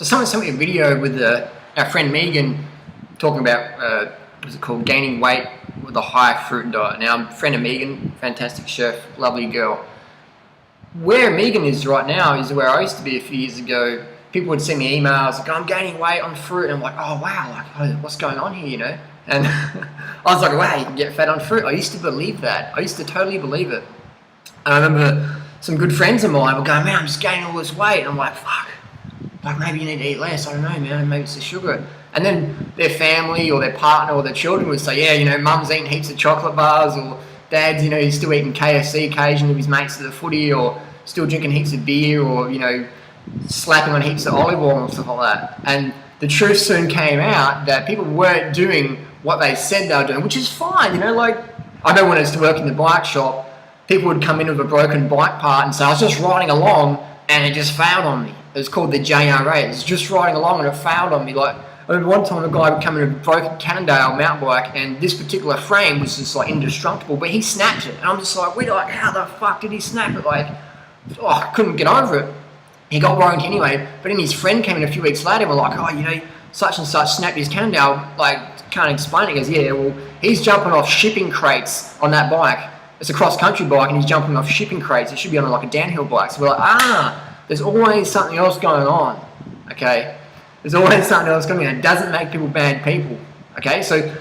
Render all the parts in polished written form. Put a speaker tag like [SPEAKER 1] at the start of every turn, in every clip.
[SPEAKER 1] So someone sent me a video with our friend Megan talking about, what's it called, gaining weight with a high fruit diet. Now, friend of Megan, fantastic chef, lovely girl. Where Megan is right now is where I used to be a few years ago. People would send me emails like, I'm gaining weight on fruit, and I'm like, oh wow, like, oh, what's going on here, you know? And I was like, wow, you can get fat on fruit. I used to believe that. I used to totally believe it. And I remember some good friends of mine were going, man, I'm just gaining all this weight. And I'm like, fuck, like maybe you need to eat less. I don't know, man, maybe it's the sugar. And then their family or their partner or their children would say, yeah, you know, mum's eating heaps of chocolate bars, or dad's, you know, he's still eating KFC occasionally with his mates at the footy, or still drinking heaps of beer, or, you know, slapping on heaps of olive oil and stuff like that. And the truth soon came out that people weren't doing what they said they were doing, which is fine, you know. Like, I know when I used to work in the bike shop, people would come in with a broken bike part and say, I was just riding along and it just failed on me. It was called the JRA. It was just riding along and it failed on me. Like, I remember one time a guy would come in a broken Cannondale mountain bike, and this particular frame was just like indestructible, but he snapped it. And I'm just like, how the fuck did he snap it? Like, oh, I couldn't get over it. He got warranty anyway, but then his friend came in a few weeks later and were like, oh, you know, such and such snapped his Cannondale, like, can't explain it. He goes, yeah, well, he's jumping off shipping crates on that bike. It's a cross-country bike and he's jumping off shipping crates. It should be on like a downhill bike. So we're like, there's always something else going on, okay? There's always something else going on. It doesn't make people bad people, okay? So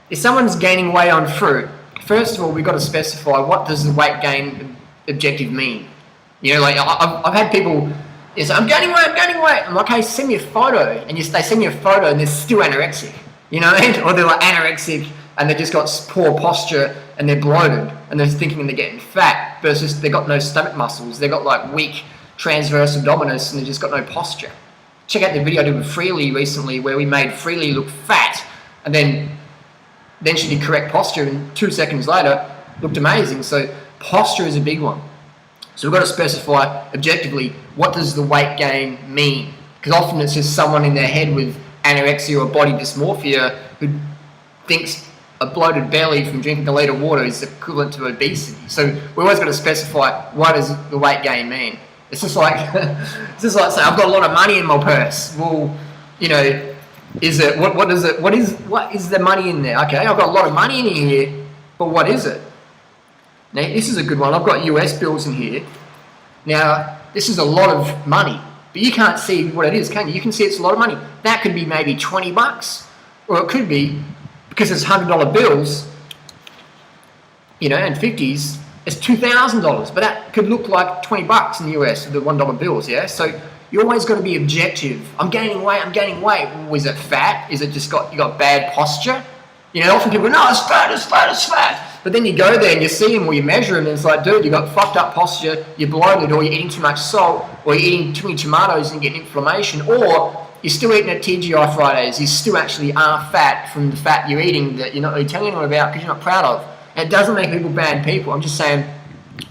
[SPEAKER 1] if someone's gaining weight on fruit, first of all, we've got to specify what does the weight gain objective mean. You know, like I've had people say, I'm gaining weight. I'm like, hey, send me a photo. And they send me a photo and they're still anorexic, you know? Or they're like anorexic and they've just got poor posture and they're bloated and they're thinking they're getting fat, versus they've got no stomach muscles. They've got like weak transverse abdominis and they've just got no posture. Check out the video I did with Freely recently where we made Freely look fat, and then she did correct posture and 2 seconds later looked amazing. So posture is a big one. So we've got to specify objectively, what does the weight gain mean? Because often it's just someone in their head with anorexia or body dysmorphia who thinks a bloated belly from drinking a litre of water is equivalent to obesity. So we always got to specify, what does the weight gain mean? It's just like saying, I've got a lot of money in my purse. Well, you know, is it, what is the money in there? Okay, I've got a lot of money in here, but what is it? Now, this is a good one. I've got US bills in here. Now, this is a lot of money, but you can't see what it is, can you? You can see it's a lot of money. That could be maybe $20, or it could be, because it's $100 bills, you know, and 50s, it's $2,000, but that could look like $20 in the US with the $1 bills, yeah? So you always got to be objective. I'm gaining weight. Well, is it fat? Is it just you got bad posture? You know, often people go, no, it's fat. But then you go there and you see them or you measure them and it's like, dude, you got fucked up posture, you're bloated, or you're eating too much salt, or you're eating too many tomatoes and getting inflammation, or you're still eating at TGI Fridays, you still actually are fat from the fat you're eating that you're not really telling anyone about because you're not proud of. And it doesn't make people bad people. I'm just saying,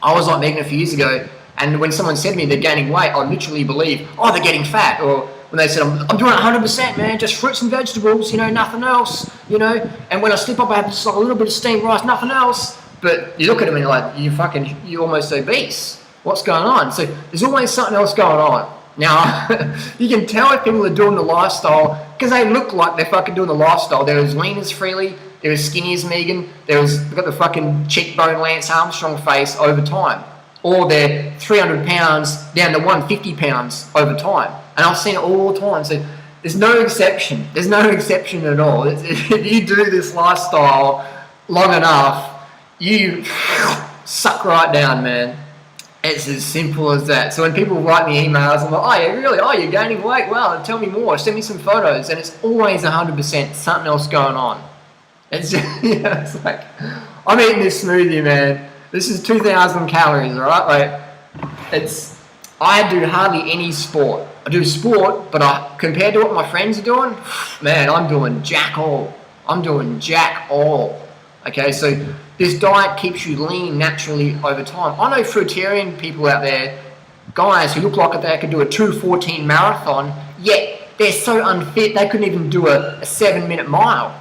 [SPEAKER 1] I was like Megan a few years ago, and when someone said to me they're gaining weight, I literally believe, oh, they're getting fat. Or when they said, I'm doing it 100%, man, just fruits and vegetables, you know, nothing else, you know. And when I slip up, I have just like a little bit of steamed rice, nothing else. But you look at them and you're like, you're almost obese. What's going on? So there's always something else going on. Now, you can tell if people are doing the lifestyle because they look like they're fucking doing the lifestyle. They're as lean as Freely, they're as skinny as Megan, they've got the fucking cheekbone Lance Armstrong face over time. Or they're 300 pounds down to 150 pounds over time. And I've seen it all the time. So there's no exception. There's no exception at all. If you do this lifestyle long enough, you suck right down, man. It's as simple as that. So when people write me emails, I'm like, oh, yeah, really? Oh, you're gaining weight? Well, tell me more. Send me some photos. And it's always 100% something else going on. It's just, you know, it's like, I'm eating this smoothie, man. This is 2,000 calories, all right? Like, I do hardly any sport. I do sport, but compared to what my friends are doing, man, I'm doing jack all. Okay, so this diet keeps you lean naturally over time. I know fruitarian people out there, guys who look like they could do a 2:14 marathon, yet they're so unfit they couldn't even do a 7-minute mile.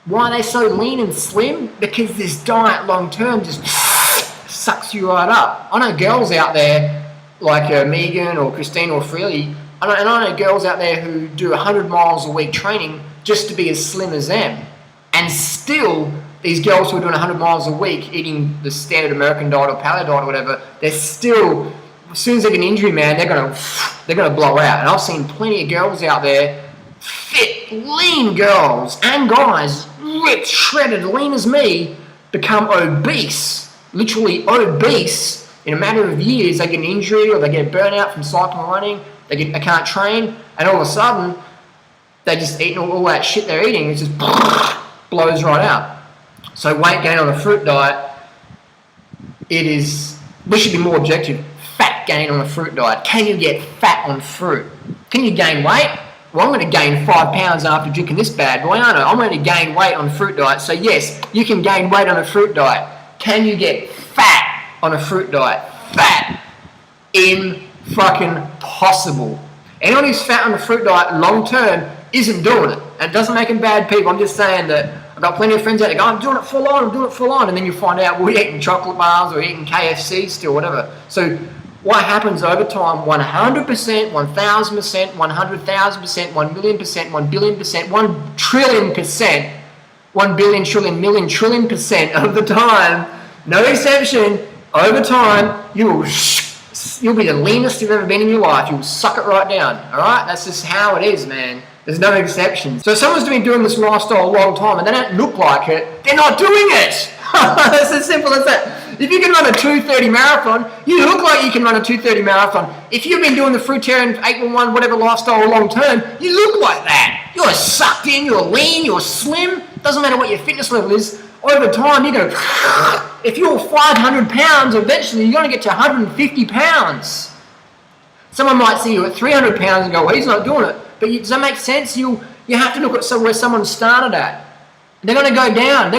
[SPEAKER 1] Why are they so lean and slim? Because this diet long term just sucks you right up. I know girls out there like Megan or Christine or Freely I know girls out there who do 100 miles a week training just to be as slim as them. And still, these girls who are doing 100 miles a week, eating the standard American diet or paleo diet or whatever, they're still, as soon as they get an injury, man, they're gonna blow out. And I've seen plenty of girls out there, fit, lean girls and guys, ripped, shredded, lean as me, become obese, literally obese. In a matter of years, they get an injury or they get a burnout from cycling and running. They can't train, and all of a sudden, they just eat all that shit they're eating. It just blows right out. So weight gain on a fruit diet, we should be more objective. Fat gain on a fruit diet. Can you get fat on fruit? Can you gain weight? Well, I'm going to gain 5 pounds after drinking this bad boy, aren't I? I'm going to gain weight on a fruit diet. So yes, you can gain weight on a fruit diet. Can you get fat on a fruit diet? Fat. Impossible. Anyone who's fat on a fruit diet long term isn't doing it. And it doesn't make them bad people. I'm just saying that I've got plenty of friends out there go, I'm doing it full on. And then you find out we're eating chocolate bars or eating KFC still, whatever. So what happens over time, 100%, 1,000%, 100,000%, 1 million%, 1 billion%, 1 trillion%, 1 billion, trillion, million, trillion% of the time, no exception, over time, you'll be the leanest you've ever been in your life. You'll suck it right down, all right? That's just how it is, man. There's no exceptions. So if someone's been doing this lifestyle a long time and they don't look like it, they're not doing it. It's as simple as that. If you can run a 2:30 marathon, you look like you can run a 2:30 marathon. If you've been doing the fruitarian 811 whatever lifestyle long term, you look like that. You're sucked in, you're lean, you're slim. Doesn't matter what your fitness level is. Over time, you're going to, if you're 500 pounds, eventually you're going to get to 150 pounds. Someone might see you at 300 pounds and go, well, he's not doing it. But does that make sense? You have to look at where someone started at. They're going to go down.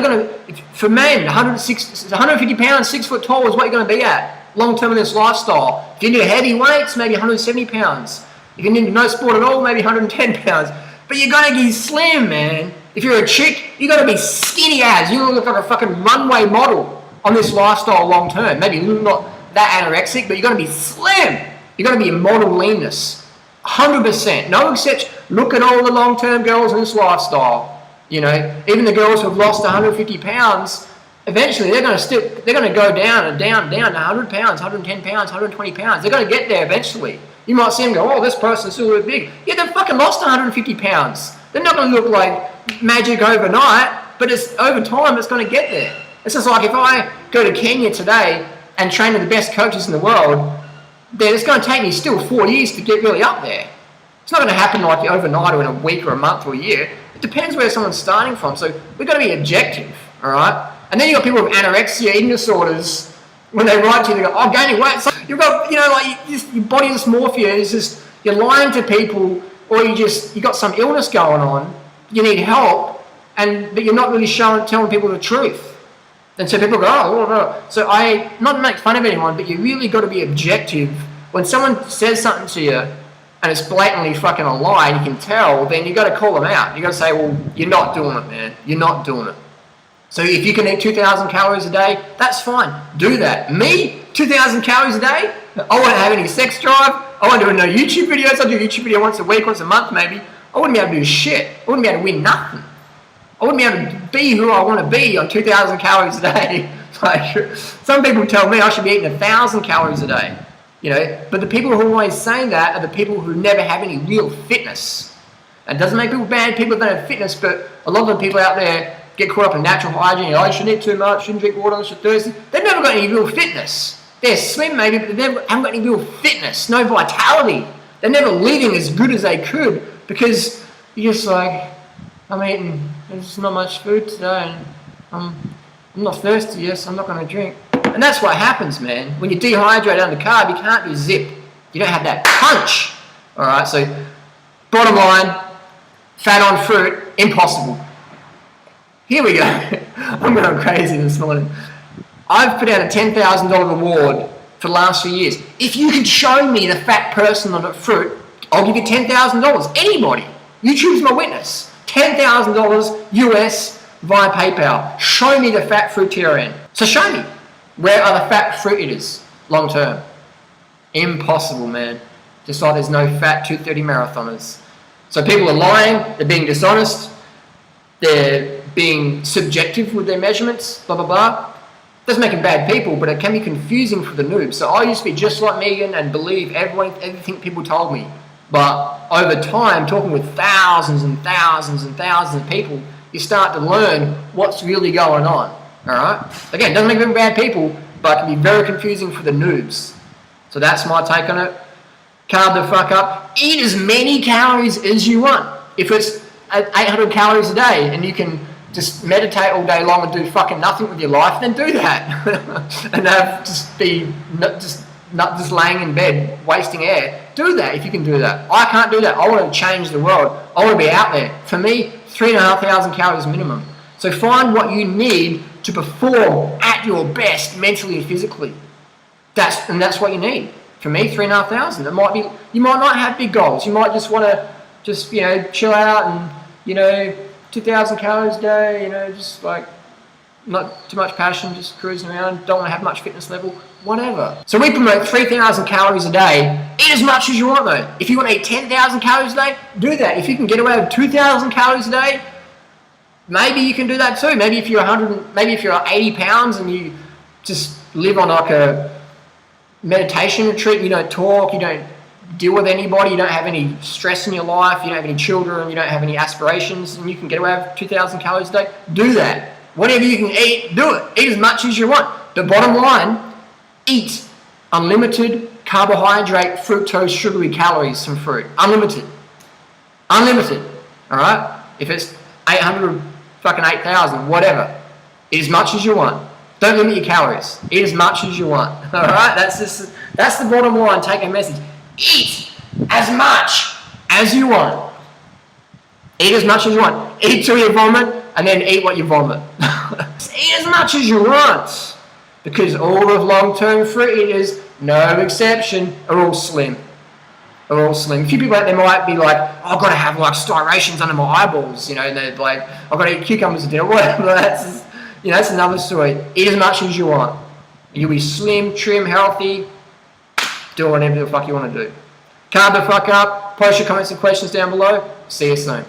[SPEAKER 1] For men, 150 pounds, 6 foot tall is what you're going to be at long term in this lifestyle. If you do heavy weights, maybe 170 pounds. If you do no sport at all, maybe 110 pounds. But you're going to get slim, man. If you're a chick, you got to be skinny as. You look like a fucking runway model on this lifestyle long term. Maybe not that anorexic, but you got to be slim. You got to be a model leanness. 100%. No exception. Look at all the long term girls in this lifestyle. You know, even the girls who have lost 150 pounds, eventually they're going to go down to 100 pounds, 110 pounds, 120 pounds. They're going to get there eventually. You might see them go, oh, this person's still a bit big. Yeah, they've fucking lost 150 pounds. They're not going to look like magic overnight, but over time it's going to get there. It's just like if I go to Kenya today and train with the best coaches in the world, then it's going to take me still 4 years to get really up there. It's not going to happen like overnight or in a week or a month or a year. It depends where someone's starting from. So we've got to be objective, all right? And then you've got people with anorexia, eating disorders. When they write to you, they go, oh, gaining weight. So you've got, like your body dysmorphia is just, you're lying to people, or you got some illness going on, you need help, but you're not really telling people the truth. And so people go, oh. So not to make fun of anyone, but you really got to be objective. When someone says something to you, and it's blatantly fucking a lie, and you can tell, then you got to call them out. You got to say, well, you're not doing it, man. You're not doing it. So if you can eat 2,000 calories a day, that's fine. Do that. Me, 2,000 calories a day? I won't have any sex drive. I won't do no YouTube videos. I'll do a YouTube video once a week, once a month maybe. I wouldn't be able to do shit. I wouldn't be able to win nothing. I wouldn't be able to be who I want to be on 2,000 calories a day. Like, some people tell me I should be eating 1,000 calories a day. But the people who are always saying that are the people who never have any real fitness. And it doesn't make people bad, people that don't have fitness, but a lot of the people out there get caught up in natural hygiene. You shouldn't eat too much, shouldn't drink water unless you're thirsty. They've never got any real fitness. They're slim maybe, but they haven't got any real fitness, no vitality. They're never living as good as they could because you're just like, I'm eating, there's not much food today, and I'm not thirsty, yes, I'm not going to drink. And that's what happens, man. When you dehydrate under carb, you can't do zip. You don't have that punch. All right, so bottom line, fat on fruit, impossible. Here we go. I'm going crazy this morning. I've put out a $10,000 reward for the last few years. If you can show me the fat person on the fruit, I'll give you $10,000. Anybody. YouTube's my witness. $10,000 US via PayPal. Show me the fat fruitarian. So show me. Where are the fat fruit eaters long term? Impossible, man. Just like there's no fat 230 marathoners. So people are lying, they're being dishonest, they're being subjective with their measurements, blah, blah, blah. Doesn't make them bad people, but it can be confusing for the noobs. So I used to be just like Megan and believe everything people told me. But over time, talking with thousands and thousands and thousands of people, you start to learn what's really going on. All right? Again, doesn't make them bad people, but it can be very confusing for the noobs. So that's my take on it. Carb the fuck up. Eat as many calories as you want. If it's 800 calories a day and you can just meditate all day long and do fucking nothing with your life, then do that. And just laying in bed wasting air. Do that if you can do that. I can't do that. I want to change the world. I want to be out there. For me, 3,500 calories minimum. So find what you need to perform at your best mentally and physically. That's what you need. For me, 3,500. It might be, you might not have big goals. You might just want to chill out and 2,000 calories a day, just like not too much passion, just cruising around, don't want to have much fitness level, whatever. So we promote 3,000 calories a day. Eat as much as you want though. If you want to eat 10,000 calories a day, do that. If you can get away with 2,000 calories a day, maybe you can do that too. Maybe if you're 80 pounds and you just live on like a meditation retreat, you don't talk, you don't deal with anybody, you don't have any stress in your life, you don't have any children, you don't have any aspirations, and you can get away with 2,000 calories a day, do that. Whatever you can eat, do it. Eat as much as you want. The bottom line, eat unlimited carbohydrate, fructose, sugary calories from fruit. Unlimited. Unlimited. Alright? If it's 800, fucking 8,000, whatever. Eat as much as you want. Don't limit your calories. Eat as much as you want. Alright? That's the bottom line. Take a message. Eat as much as you want. Eat as much as you want. Eat till you vomit, and then eat what you vomit. Eat as much as you want. Because all of long-term fruit eaters, no exception, are all slim. Are all slim. A few people out there might be like, oh, I've got to have like striations under my eyeballs, and they're like, I've got to eat cucumbers a dinner, whatever. That's another story. Eat as much as you want. And you'll be slim, trim, healthy, do whatever the fuck you want to do. Carb the fuck up. Post your comments and questions down below. See you soon.